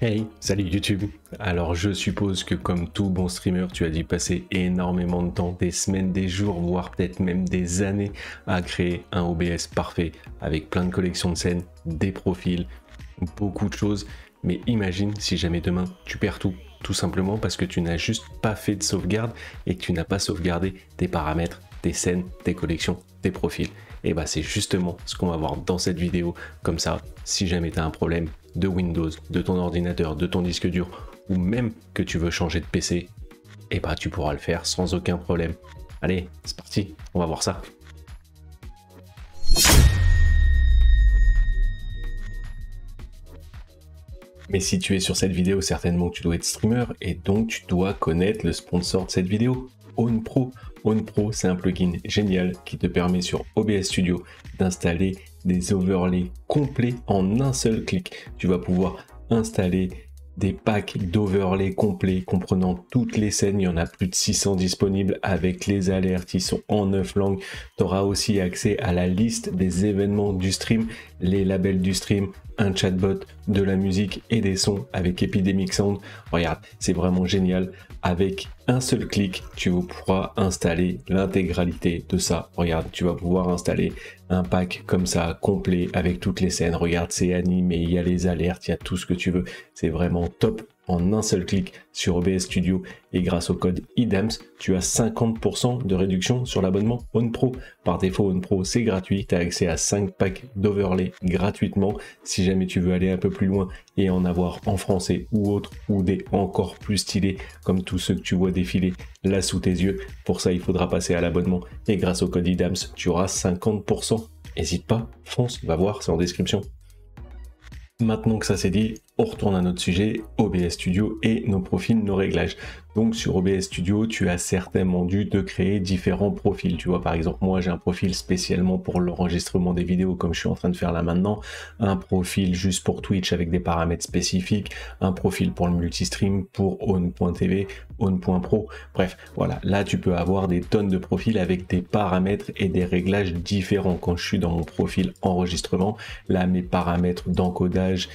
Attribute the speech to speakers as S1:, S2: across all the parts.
S1: Hey, salut YouTube. Alors je suppose que comme tout bon streamer, tu as dû passer énormément de temps, des semaines, des jours, voire peut-être même des années à créer un OBS parfait avec plein de collections de scènes, des profils, beaucoup de choses. Mais imagine si jamais demain tu perds tout simplement parce que tu n'as juste pas fait de sauvegarde et que tu n'as pas sauvegardé tes paramètres, tes scènes, tes collections, tes profils. Et bah c'est justement ce qu'on va voir dans cette vidéo. Comme ça, si jamais tu as un problème de Windows, de ton ordinateur, de ton disque dur, ou même que tu veux changer de PC, et bah tu pourras le faire sans aucun problème. Allez, c'est parti, on va voir ça. Mais si tu es sur cette vidéo, certainement que tu dois être streamer et donc tu dois connaître le sponsor de cette vidéo, OwnPro. OwnPro, c'est un plugin génial qui te permet sur OBS Studio d'installer des overlays complets en un seul clic. Tu vas pouvoir installer des packs d'overlays complets comprenant toutes les scènes. Il y en a plus de 600 disponibles avec les alertes. Ils sont en 9 langues. Tu auras aussi accès à la liste des événements du stream, les labels du stream, un chatbot, de la musique et des sons avec Epidemic Sound. Regarde, c'est vraiment génial. Avec un seul clic, tu pourras installer l'intégralité de ça. Regarde, tu vas pouvoir installer un pack comme ça, complet, avec toutes les scènes. Regarde, c'est animé, il y a les alertes, il y a tout ce que tu veux. C'est vraiment top. En un seul clic sur OBS Studio et grâce au code IDAMS, tu as 50% de réduction sur l'abonnement OwnPro. Par défaut, OwnPro, c'est gratuit. Tu as accès à 5 packs d'overlay gratuitement. Si jamais tu veux aller un peu plus loin et en avoir en français ou autre, ou des encore plus stylés, comme tous ceux que tu vois défiler là sous tes yeux, pour ça, il faudra passer à l'abonnement. Et grâce au code IDAMS, tu auras 50%. N'hésite pas, fonce, va voir, c'est en description. Maintenant que ça c'est dit, on retourne à notre sujet, OBS Studio et nos profils, nos réglages. Donc sur OBS Studio, tu as certainement dû te créer différents profils. Tu vois, par exemple, moi j'ai un profil spécialement pour l'enregistrement des vidéos comme je suis en train de faire là maintenant, un profil juste pour Twitch avec des paramètres spécifiques, un profil pour le multistream, pour Own.tv, Own.pro. Bref, voilà, là tu peux avoir des tonnes de profils avec des paramètres et des réglages différents. Quand je suis dans mon profil enregistrement, là mes paramètres d'encodage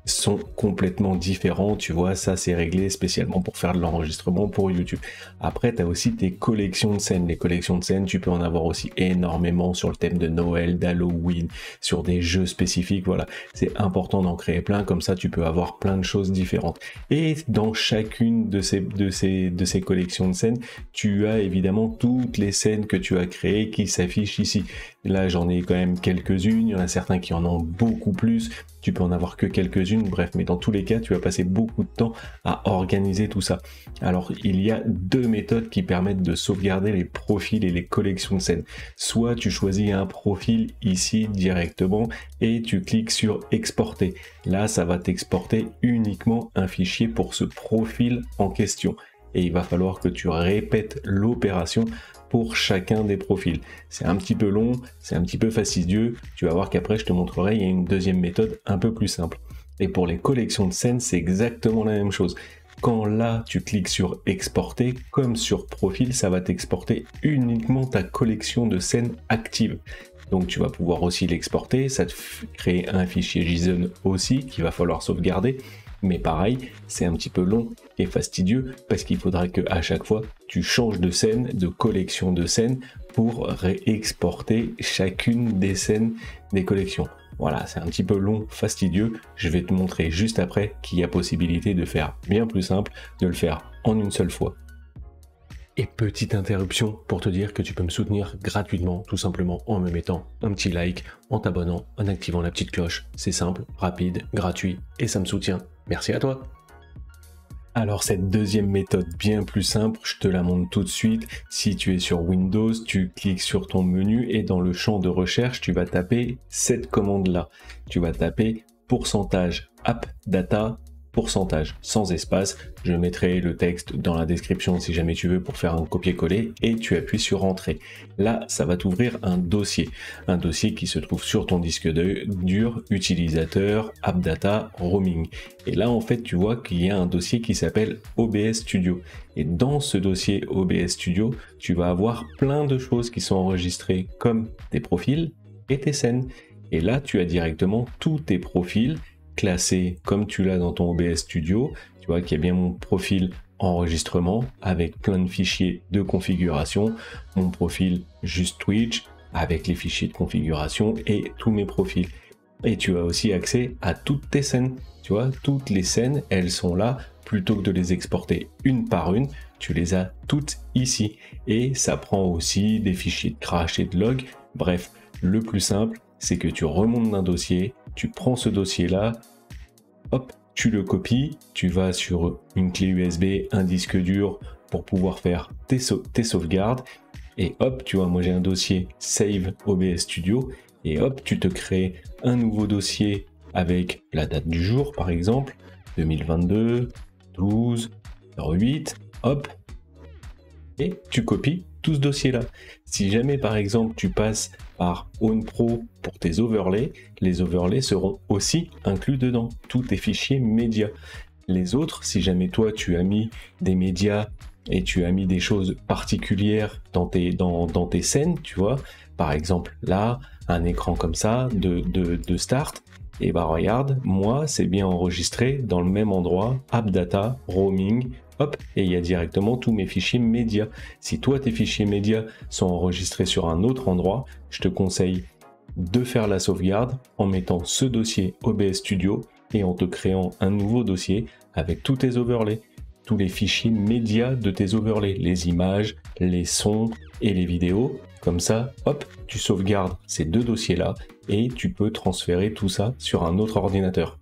S1: sont complètement différents, tu vois, ça c'est réglé spécialement pour faire de l'enregistrement pour YouTube. Après tu as aussi tes collections de scènes, les collections de scènes tu peux en avoir aussi énormément sur le thème de Noël, d'Halloween, sur des jeux spécifiques, voilà, c'est important d'en créer plein, comme ça tu peux avoir plein de choses différentes. Et dans chacune de ces collections de scènes, tu as évidemment toutes les scènes que tu as créées qui s'affichent ici. Là j'en ai quand même quelques-unes, il y en a certains qui en ont beaucoup plus, tu peux en avoir que quelques-unes, bref, mais dans tous les cas, tu vas passer beaucoup de temps à organiser tout ça. Alors, il y a deux méthodes qui permettent de sauvegarder les profils et les collections de scènes. Soit tu choisis un profil ici directement et tu cliques sur exporter. Là, ça va t'exporter uniquement un fichier pour ce profil en question. Et il va falloir que tu répètes l'opération pour chacun des profils. C'est un petit peu long, c'est un petit peu fastidieux. Tu vas voir qu'après je te montrerai, il y a une deuxième méthode un peu plus simple. Et pour les collections de scènes, c'est exactement la même chose. Quand là tu cliques sur exporter, comme sur profil, ça va t'exporter uniquement ta collection de scènes actives. Donc tu vas pouvoir aussi l'exporter, ça te crée un fichier JSON aussi qu'il va falloir sauvegarder. Mais pareil, c'est un petit peu long et fastidieux parce qu'il faudra que à chaque fois tu changes de scène, de collection de scènes pour réexporter chacune des scènes des collections. Voilà, c'est un petit peu long, fastidieux. Je vais te montrer juste après qu'il y a possibilité de faire bien plus simple, de le faire en une seule fois. Et petite interruption pour te dire que tu peux me soutenir gratuitement, tout simplement en me mettant un petit like, en t'abonnant, en activant la petite cloche. C'est simple, rapide, gratuit et ça me soutient. Merci à toi. Alors cette deuxième méthode bien plus simple, je te la montre tout de suite. Si tu es sur Windows, tu cliques sur ton menu et dans le champ de recherche, tu vas taper cette commande-là. Tu vas taper pourcentage app data pourcentage sans espace. Je mettrai le texte dans la description si jamais tu veux pour faire un copier-coller et tu appuies sur entrée. Là, ça va t'ouvrir un dossier qui se trouve sur ton disque dur, utilisateur, app data, roaming. Et là, en fait, tu vois qu'il y a un dossier qui s'appelle OBS Studio. Et dans ce dossier OBS Studio, tu vas avoir plein de choses qui sont enregistrées comme tes profils et tes scènes. Et là, tu as directement tous tes profils, classé comme tu l'as dans ton OBS Studio. Tu vois qu'il y a bien mon profil enregistrement avec plein de fichiers de configuration, mon profil juste Twitch avec les fichiers de configuration et tous mes profils. Et tu as aussi accès à toutes tes scènes. Tu vois, toutes les scènes, elles sont là. Plutôt que de les exporter une par une, tu les as toutes ici. Et ça prend aussi des fichiers de crash et de log. Bref, le plus simple, c'est que tu remontes d'un dossier, tu prends ce dossier-là, hop, tu le copies, tu vas sur une clé USB, un disque dur pour pouvoir faire tes sauvegardes. Et hop, tu vois, moi j'ai un dossier Save OBS Studio. Et hop, tu te crées un nouveau dossier avec la date du jour, par exemple, 2022, 12, 08, hop, et tu copies tout ce dossier-là. Si jamais, par exemple, tu passes par OwnPro pour tes overlays, les overlays seront aussi inclus dedans, tous tes fichiers médias. Les autres, si jamais toi, tu as mis des médias et tu as mis des choses particulières dans tes scènes, tu vois, par exemple, là, un écran comme ça de start, et bah regarde, moi c'est bien enregistré dans le même endroit, AppData, roaming, hop, et il y a directement tous mes fichiers médias. Si toi tes fichiers médias sont enregistrés sur un autre endroit, je te conseille de faire la sauvegarde en mettant ce dossier OBS Studio et en te créant un nouveau dossier avec tous tes overlays, tous les fichiers médias de tes overlays, les images, les sons et les vidéos. Comme ça, hop, tu sauvegardes ces deux dossiers-là et tu peux transférer tout ça sur un autre ordinateur.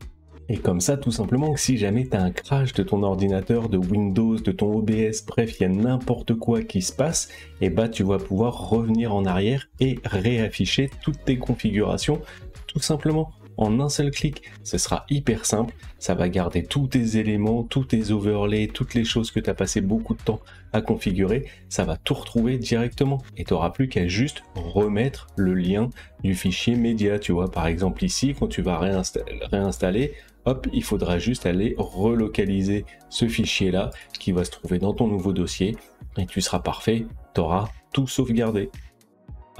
S1: Et comme ça, tout simplement, si jamais tu as un crash de ton ordinateur, de Windows, de ton OBS, bref, il y a n'importe quoi qui se passe, et bah tu vas pouvoir revenir en arrière et réafficher toutes tes configurations, tout simplement. En un seul clic, ce sera hyper simple, ça va garder tous tes éléments, tous tes overlays, toutes les choses que tu as passé beaucoup de temps à configurer, ça va tout retrouver directement et tu n'auras plus qu'à juste remettre le lien du fichier média, tu vois, par exemple ici, quand tu vas réinstaller, hop, il faudra juste aller relocaliser ce fichier-là qui va se trouver dans ton nouveau dossier et tu seras parfait, tu auras tout sauvegardé.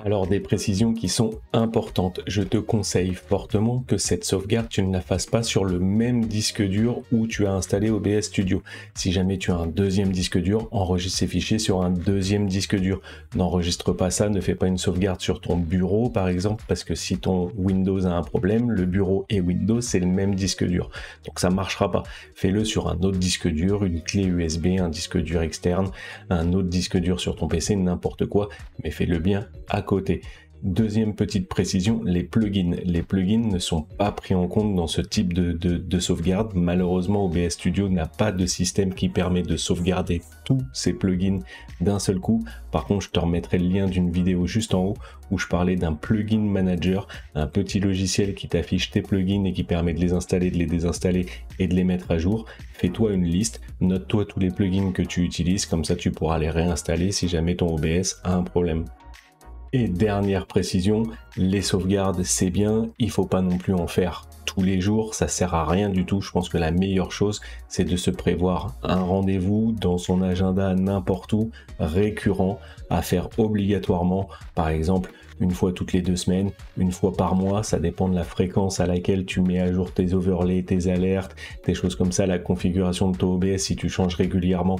S1: Alors des précisions qui sont importantes, je te conseille fortement que cette sauvegarde tu ne la fasses pas sur le même disque dur où tu as installé OBS Studio. Si jamais tu as un deuxième disque dur, enregistre ces fichiers sur un deuxième disque dur. N'enregistre pas ça, ne fais pas une sauvegarde sur ton bureau par exemple, parce que si ton Windows a un problème, le bureau et Windows c'est le même disque dur. Donc ça marchera pas. Fais-le sur un autre disque dur, une clé USB, un disque dur externe, un autre disque dur sur ton PC, n'importe quoi, mais fais-le bien à côté. Deuxième petite précision, les plugins. Les plugins ne sont pas pris en compte dans ce type de sauvegarde. Malheureusement, OBS Studio n'a pas de système qui permet de sauvegarder tous ces plugins d'un seul coup. Par contre, je te remettrai le lien d'une vidéo juste en haut où je parlais d'un plugin manager, un petit logiciel qui t'affiche tes plugins et qui permet de les installer, de les désinstaller et de les mettre à jour. Fais-toi une liste, note-toi tous les plugins que tu utilises, comme ça tu pourras les réinstaller si jamais ton OBS a un problème. Et dernière précision, les sauvegardes c'est bien, il faut pas non plus en faire tous les jours, ça sert à rien du tout. Je pense que la meilleure chose c'est de se prévoir un rendez-vous dans son agenda n'importe où, récurrent, à faire obligatoirement, par exemple une fois toutes les 2 semaines, une fois par mois, ça dépend de la fréquence à laquelle tu mets à jour tes overlays, tes alertes, des choses comme ça, la configuration de ton OBS si tu changes régulièrement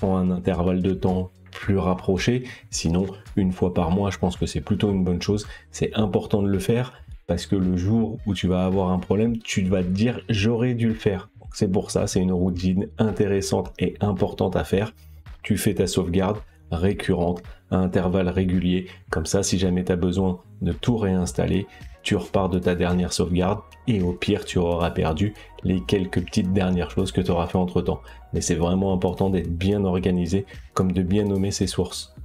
S1: en un intervalle de temps plus rapproché. Sinon, une fois par mois, je pense que c'est plutôt une bonne chose. C'est important de le faire parce que le jour où tu vas avoir un problème, tu vas te dire j'aurais dû le faire. C'est pour ça, c'est une routine intéressante et importante à faire. Tu fais ta sauvegarde récurrente à intervalles réguliers. Comme ça, si jamais tu as besoin de tout réinstaller, tu repars de ta dernière sauvegarde et au pire, tu auras perdu les quelques petites dernières choses que tu auras fait entre temps. Mais c'est vraiment important d'être bien organisé, comme de bien nommer ses sources.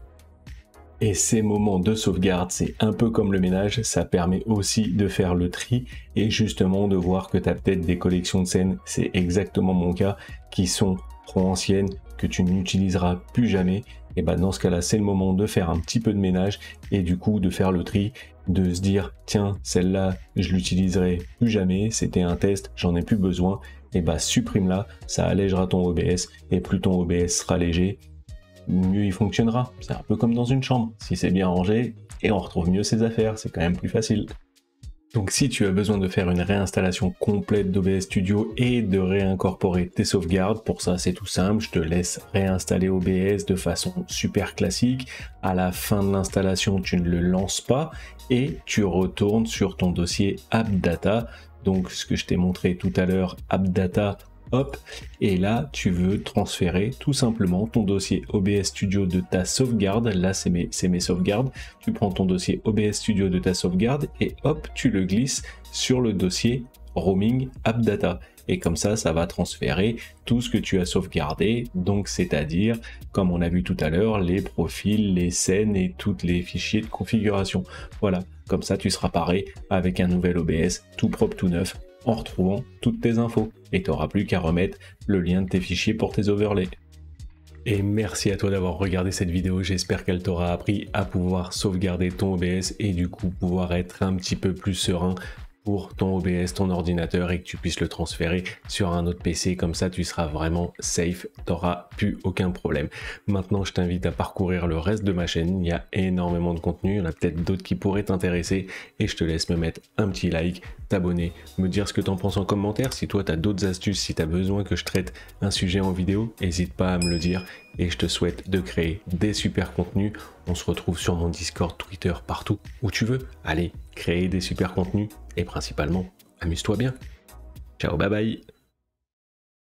S1: Et ces moments de sauvegarde, c'est un peu comme le ménage, ça permet aussi de faire le tri et justement de voir que tu as peut-être des collections de scènes, c'est exactement mon cas, qui sont trop anciennes, que tu n'utiliseras plus jamais. Et ben dans ce cas-là, c'est le moment de faire un petit peu de ménage et du coup de faire le tri, de se dire tiens, celle-là, je l'utiliserai plus jamais, c'était un test, j'en ai plus besoin. Et ben supprime-la, ça allègera ton OBS et plus ton OBS sera léger, mieux il fonctionnera. C'est un peu comme dans une chambre, si c'est bien rangé et on retrouve mieux ses affaires, c'est quand même plus facile. Donc si tu as besoin de faire une réinstallation complète d'OBS Studio et de réincorporer tes sauvegardes, pour ça c'est tout simple, je te laisse réinstaller OBS de façon super classique. À la fin de l'installation, tu ne le lances pas et tu retournes sur ton dossier AppData. Donc ce que je t'ai montré tout à l'heure, AppData, hop, et là tu veux transférer tout simplement ton dossier OBS Studio de ta sauvegarde. Là c'est mes sauvegardes. Tu prends ton dossier OBS Studio de ta sauvegarde et hop, tu le glisses sur le dossier roaming AppData. Et comme ça va transférer tout ce que tu as sauvegardé, donc c'est-à-dire, comme on a vu tout à l'heure, les profils, les scènes et tous les fichiers de configuration. Voilà, comme ça tu seras paré avec un nouvel OBS tout propre, tout neuf, en retrouvant toutes tes infos. Et tu n'auras plus qu'à remettre le lien de tes fichiers pour tes overlays. Et merci à toi d'avoir regardé cette vidéo, j'espère qu'elle t'aura appris à pouvoir sauvegarder ton OBS et du coup pouvoir être un petit peu plus serein pour ton OBS, ton ordinateur, et que tu puisses le transférer sur un autre PC. Comme ça tu seras vraiment safe, tu n'auras plus aucun problème. Maintenant je t'invite à parcourir le reste de ma chaîne, il y a énormément de contenu, il y en a peut-être d'autres qui pourraient t'intéresser et je te laisse me mettre un petit like, t'abonner, me dire ce que tu en penses en commentaire. Si toi tu as d'autres astuces, si tu as besoin que je traite un sujet en vidéo, n'hésite pas à me le dire et je te souhaite de créer des super contenus. On se retrouve sur mon Discord, Twitter, partout où tu veux. Allez, créer des super contenus et principalement, amuse-toi bien. Ciao, bye bye.